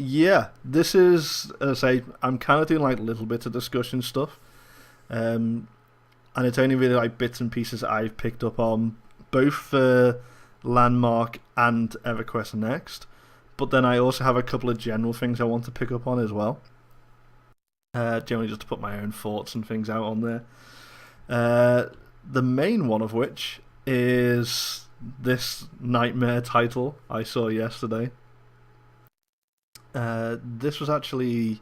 Yeah, this is, as I say, I'm kind of doing like little bits of discussion stuff, um, and it's only really like bits and pieces I've picked up on, both for Landmark and EverQuest Next. But then I also have a couple of general things I want to pick up on as well. Generally, just to put my own thoughts and things out on there. Uh, the main one of which is this nightmare title I saw yesterday. This was actually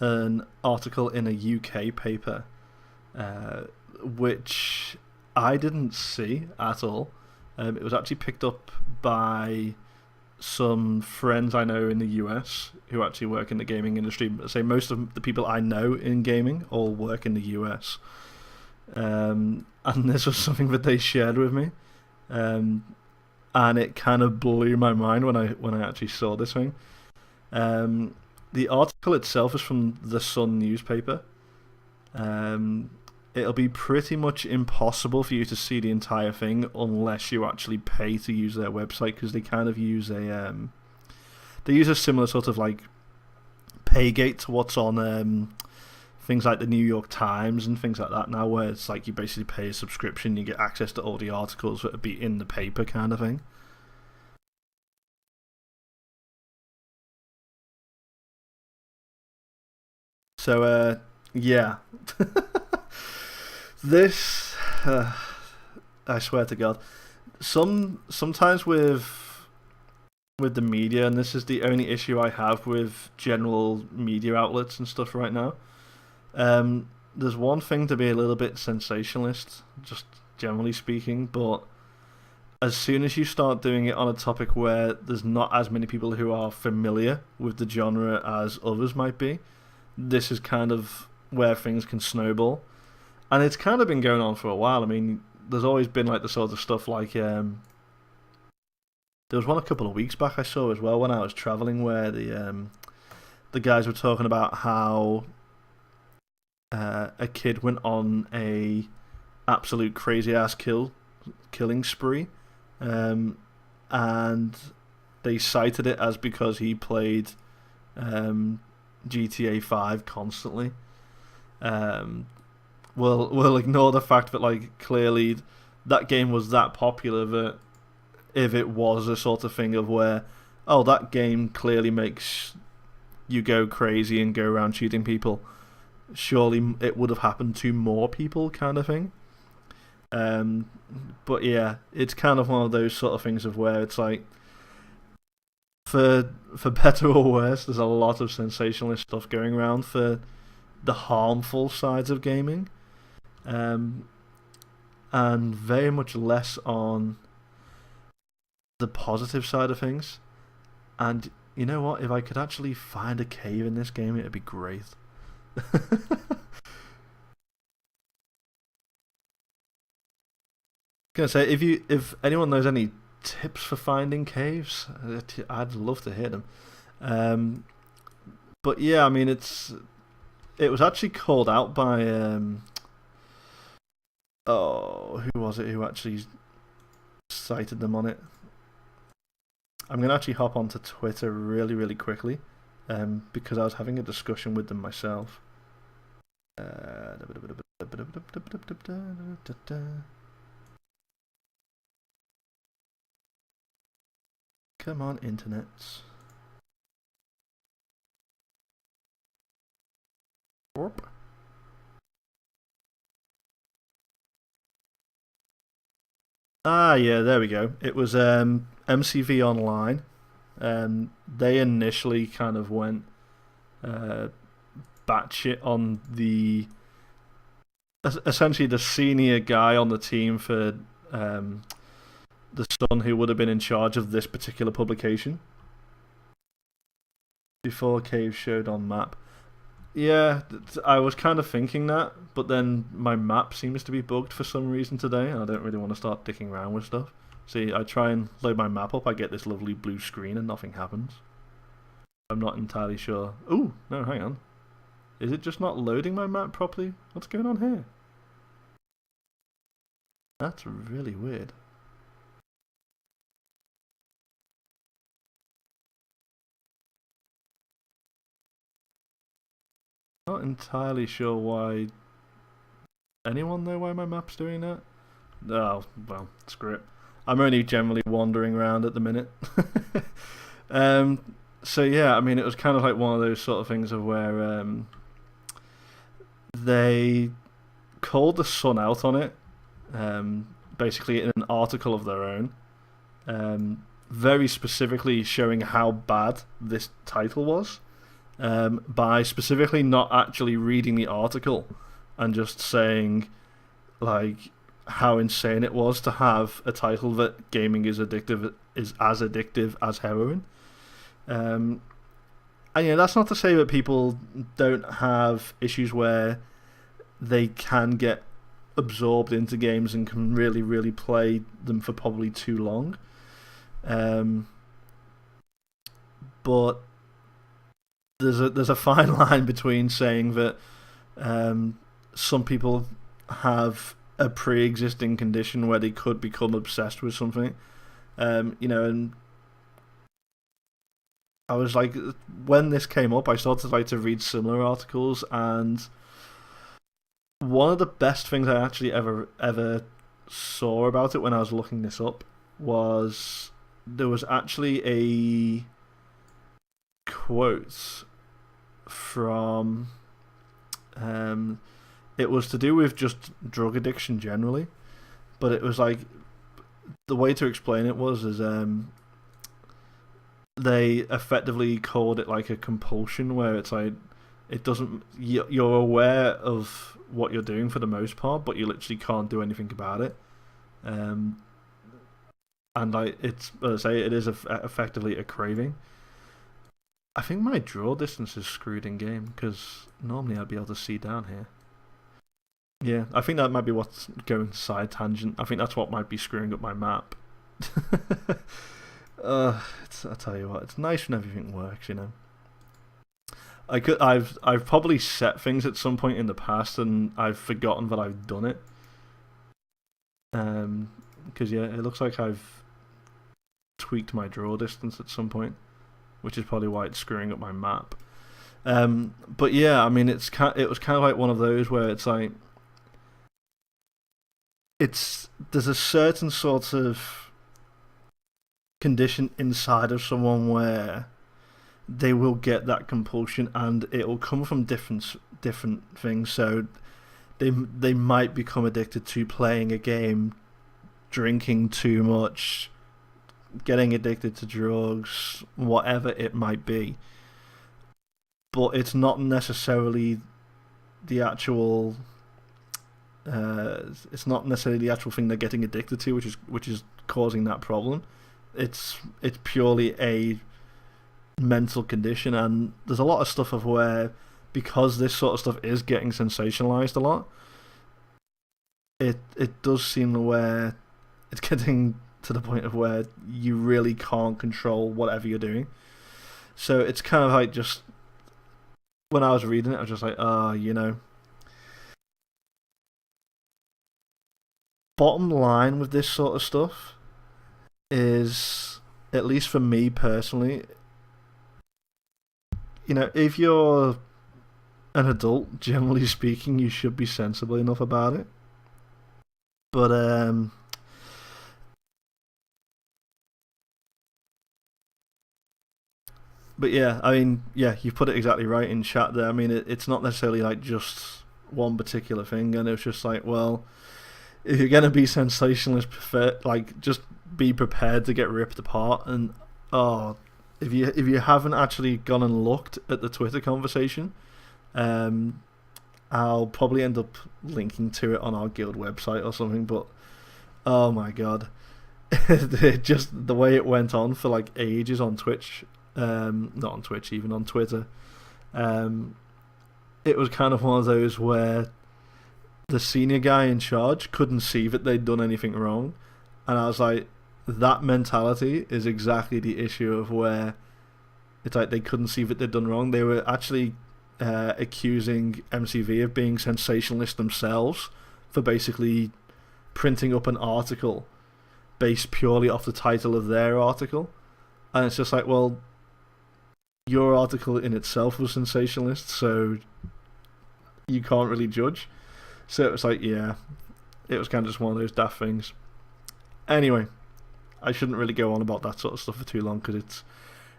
an article in a UK paper, uh, which I didn't see at all. It was actually picked up by some friends I know in the US who actually work in the gaming industry. Say most of the people I know in gaming all work in the US, and this was something that they shared with me, um, and it kind of blew my mind when I actually saw this thing. Um, the article itself is from the Sun newspaper. Um, it'll be pretty much impossible for you to see the entire thing unless you actually pay to use their website, because they kind of use they use a similar sort of like pay gate to what's on things like the New York Times and things like that now, where it's like you basically pay a subscription, you get access to all the articles that would be in the paper kind of thing. So yeah, this I swear to God, sometimes with the media, and this is the only issue I have with general media outlets and stuff right now. There's one thing to be a little bit sensationalist, just generally speaking, but as soon as you start doing it on a topic where there's not as many people who are familiar with the genre as others might be, this is kind of where things can snowball. And it's kind of been going on for a while. I mean, there's always been like the sort of stuff like there was one a couple of weeks back I saw as well when I was traveling where the guys were talking about how a kid went on a absolute crazy ass killing spree, um, and they cited it as because he played um, GTA 5 constantly. Um, we'll ignore the fact that like clearly that game was that popular that if it was a sort of thing of where, oh, that game clearly makes you go crazy and go around shooting people, surely it would have happened to more people kind of thing. um but yeah, it's kind of one of those sort of things of where it's like, for better or worse, there's a lot of sensationalist stuff going around for the harmful sides of gaming, um and very much less on the positive side of things. And you know what? If I could actually find a cave in this game, it'd be great. Gonna say, if anyone knows any tips for finding caves, I'd love to hear them. Um, but yeah, I mean, it was actually called out by oh, who was it who actually cited them on it? I'm gonna actually hop onto Twitter really quickly, because I was having a discussion with them myself. Uh, Come on, internets. Warp. Ah, yeah, there we go. It was MCV Online. They initially kind of went uh, batshit on the essentially the senior guy on the team for um, the Sun who would have been in charge of this particular publication before Cave showed on map. Yeah, I was kind of thinking that, but then my map seems to be bugged for some reason today, and I don't really want to start dicking around with stuff. See, I try and load my map up, I get this lovely blue screen, and nothing happens. I'm not entirely sure. Ooh, no, hang on. Is it just not loading my map properly? What's going on here? That's really weird. Not entirely sure why. Anyone know why my map's doing that? Oh, well, screw it. I'm only generally wandering around at the minute. So yeah, I mean, it was kind of like one of those sort of things of where they called the sun out on it, basically in an article of their own, very specifically showing how bad this title was, by specifically not actually reading the article and just saying like how insane it was to have a title that gaming is as addictive as heroin. And that's not to say that people don't have issues where they can get absorbed into games and can really, really play them for probably too long. But there's a fine line between saying that some people have a pre-existing condition where they could become obsessed with something, and I was like, when this came up, I started like to read similar articles, and one of the best things I actually ever saw about it when I was looking this up was there was actually a quote from it was to do with just drug addiction generally, but it was like the way to explain it was they effectively called it like a compulsion where it's like it doesn't you're aware of what you're doing for the most part, but you literally can't do anything about it. And like it's, as I say, it is effectively a craving. I think my draw distance is screwed in game because normally I'd be able to see down here. Yeah, I think that might be what's going side tangent. I think that's what might be screwing up my map. I tell you what, it's nice when everything works, you know. I've probably set things at some point in the past and I've forgotten that I've done it. Because yeah, it looks like I've tweaked my draw distance at some point, which is probably why it's screwing up my map. But yeah, I mean, it was kind of like one of those where it's like there's a certain sort of condition inside of someone where they will get that compulsion, and it will come from different things. So they might become addicted to playing a game, drinking too much, getting addicted to drugs, whatever it might be. But it's not necessarily the actual. It's not necessarily the actual thing they're getting addicted to, which is causing that problem. It's purely a mental condition, and there's a lot of stuff of where, because this sort of stuff is getting sensationalized a lot, it does seem where it's getting to the point of where you really can't control whatever you're doing. So it's kind of like, just when I was reading it, I was just like, bottom line with this sort of stuff is, at least for me personally, if you're an adult, generally speaking, you should be sensible enough about it. But yeah, I mean, yeah, you put it exactly right in chat there. I mean, it's not necessarily like just one particular thing, and it was just like, well, if you're gonna be sensationalist, like, just be prepared to get ripped apart. And if you haven't actually gone and looked at the Twitter conversation, I'll probably end up linking to it on our guild website or something. But oh my god, just the way it went on for like ages on Twitch, not on Twitch, even on Twitter. It was kind of one of those where the senior guy in charge couldn't see that they'd done anything wrong, and I was like, that mentality is exactly the issue of where it's like they couldn't see that they'd done wrong. They were actually accusing MCV of being sensationalist themselves for basically printing up an article based purely off the title of their article. And it's just like, well, your article in itself was sensationalist, so you can't really judge. So it was like, yeah, it was kind of just one of those daft things. Anyway, I shouldn't really go on about that sort of stuff for too long because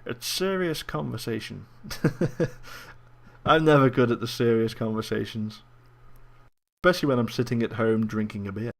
it's serious conversation. I'm never good at the serious conversations, especially when I'm sitting at home drinking a beer.